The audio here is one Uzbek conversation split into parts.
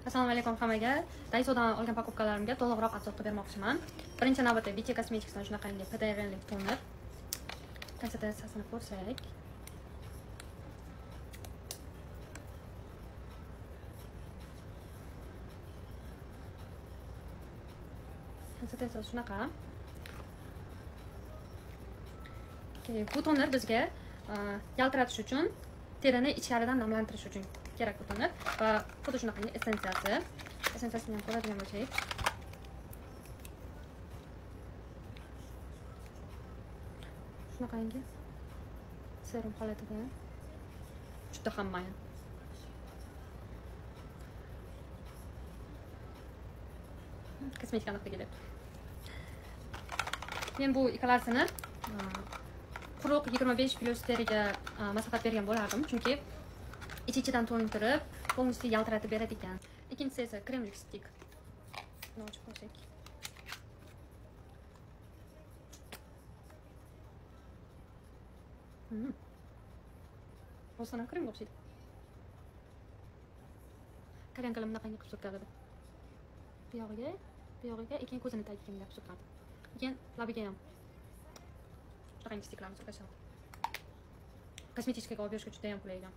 Assalomu alaykum hammaga. Daisodan olgan покупкалаrimga to'liqroq отзывка bermoqchiman. Birinchi navbatda BT Cosmeticsdan shunaqangi PDRlik toner. Konsistensiyasini ko'rsak. Konsistensiyasi shunaqa. Bu toner bizga yaltiratish uchun, terini ichkaridan namlantirish uchun kerak bu toner va xuddi shunaqangi essensiyasini ham ko'radigan bo'lsak. Shunaqangi serum holatida juda ham mayin. Kosmetika nuqtaga deb. Men bu ikkalasini quruq 25+ teriga maslahat bergan bo'lardim, chunki ichidan to'yintirib, polностью yaltiratib beradi ekan. Ikkinchisi esa krem lipstik. Buni ochib ko'rsak. Rostdan krem o'xshaydi. Ko'rgankalim bunaqangi qilib surtadi. Bu yog'iga, keyin ko'zini tagiga minib surtadi. Keyin labiga ham shunaqangi stiklarni surtashadi. Kosmetikaga olib berishga juda ham qulay ekan.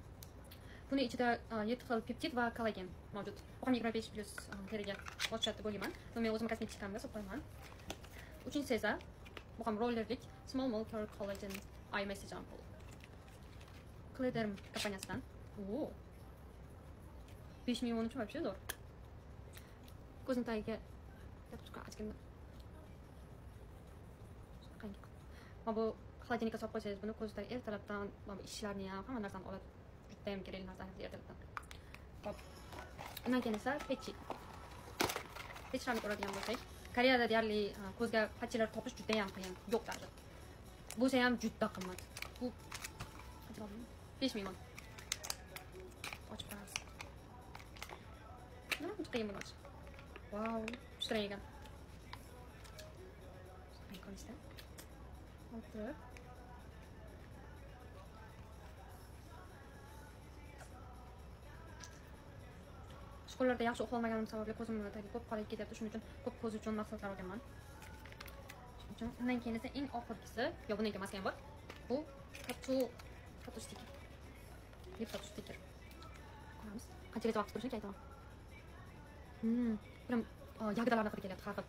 Buni ichida 7 xil peptid va kollagen mavjud. Bu ham 25+ teriga o'xshatib bo'lgan. Buni men o'zim kosmetikamda surtaman. Uchinchisi esa bu ham rollerlik Small Molecule Collagen Eye Massage Ampoule. Klederm kompaniyasidan. 5000 won uchun вообще zo'r. Ko'zim tagiga ochganda. Mana bu xolodilnikka solib qo'ysangiz, buni ko'zdagi ertalabdan ishlarni ham hamma narsani oladi. Juda ham kerakli narsani ertalabdan. Hop. Undan keyin esa pechlarni ko'radigan bo'lsak, Koreyada deyarli ko'zga patchlar topish juda ham qiyin, yo'q darajada. Bo'lsa ham juda qimmat. Bu 5000 won. Ochib qaraymiz. Nima juda qiyin bo'ladi. Wow, juda ekan. Ko'rishda. O'tirib. Shkolarda yaxshi uxlolmaganim sababli ko'zimni tagi ko'p qorayib ketyapti. Shuning uchun ko'p ko'z uchun mahsulotlar olganman. Shuning uchun undan keyin esa eng oxirgisi, yo bunga maska ham bor. Bu tattoo sticker. Lip tattoo sticker. Ko'ramiz. Qanchagacha vaqt turishini aytaman. Buram yagdalarni qilib kelyapti, har xil.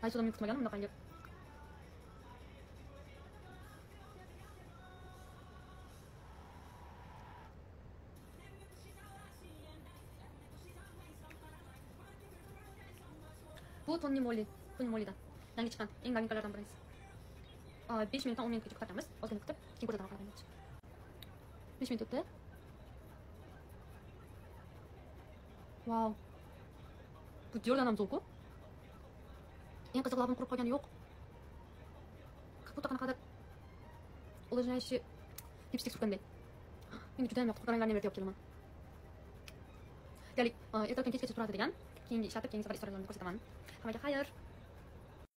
Aysodan kutmagan bunaqangi. Bu Tony Moly'dan yangi chiqqan eng novинкаларdan birisi. 5 minutdan 10 minutgacha kutamiz. Ozgina kutib, keyin ko'rsatam qolamiz. 5 minut o'tdi. Wow. Bu Dior'dan ham zo'rku. Eng qiziq labim qurib qolgani yo'q. Будто qanaqadir ulajnayishi lipstik surtganday. Menga juda ham yoqdi. Ranglarni berib kelaman. Ya'ni ertalabdan kechgacha turadi degan. Keyingi ishlatib, keyin safar istoriyalarini ko'rsataman. Hammaga xayr.